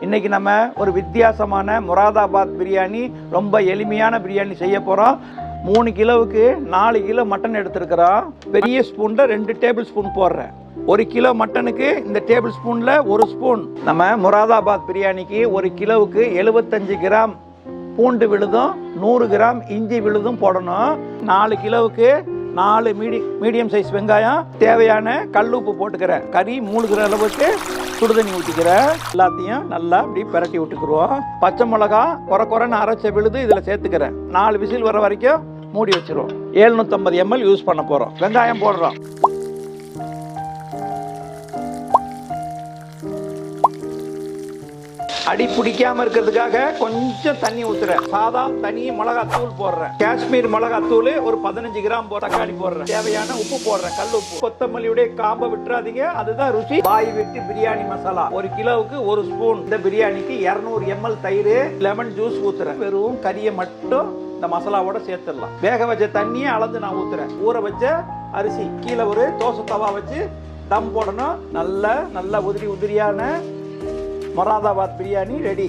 இன்னைக்கு நம்ம ஒரு வித்தியாசமான முராதாபாத் பிரியாணி, ரொம்ப எளிமையான பிரியாணி செய்ய போகிறோம். 3 கிலோவுக்கு 4 கிலோ மட்டன் எடுத்துருக்கிறோம். பெரிய ஸ்பூனில் 2 டேபிள் ஸ்பூன் போடுறேன். 1 கிலோ மட்டனுக்கு இந்த டேபிள் ஸ்பூனில் 1 ஸ்பூன். நம்ம முராதாபாத் பிரியாணிக்கு 1 கிலோவுக்கு 75 கிராம் பூண்டு விழுதும் 100 கிராம் இஞ்சி விழுதும் போடணும். 4 கிலோவுக்கு 4 மீடியம் சைஸ் வெங்காயம், தேவையான கல்லுப்பு போட்டுக்கிறேன். கறி மூழ்கிற அளவுக்கு சுடுதண்ணி ஊற்றிக்கிறேன். எல்லாத்தையும் நல்லா அப்படி பிரட்டி விட்டுக்குருவோம். பச்சை மிளகா குறைன்னு அரைச்ச விழுது இதில் சேர்த்துக்கிறேன். 4 விசில் வர வரைக்கும் மூடி வச்சிருவோம். 750 ml யூஸ் பண்ண போகிறோம். வெங்காயம் போடுறோம். அடி பிடிக்காம இருக்கிறதுக்காக கொஞ்சம் தண்ணி ஊத்துறேன். சாதா தனி மிளகாத்தூள் போடுறேன். காஷ்மீர் மிளகாத்தூள் ஒரு 15 கிராம் தக்காளி போடுறேன். தேவையான உப்பு போடுறேன், கல் உப்பு. கொத்தமல்லியுடைய காம்பை விட்டுறாதீங்க, அதுதான் ருசி. பாய் வெட்டி பிரியாணி மசாலா 1 கிலோவுக்கு 1 ஸ்பூன். இந்த பிரியாணிக்கு 200 ml தயிர், லெமன் ஜூஸ் ஊத்துறேன். வெறும் கறியை மட்டும் இந்த மசாலாவோட சேர்த்துடலாம். வேக வச்ச தண்ணியை அளந்து நான் ஊத்துறேன். ஊற வச்ச அரிசி கீழே ஒரு தோசை தவா வச்சு தம் போடணும். நல்ல உதிரியான முராதாபாத் பிரியாணி ரெடி.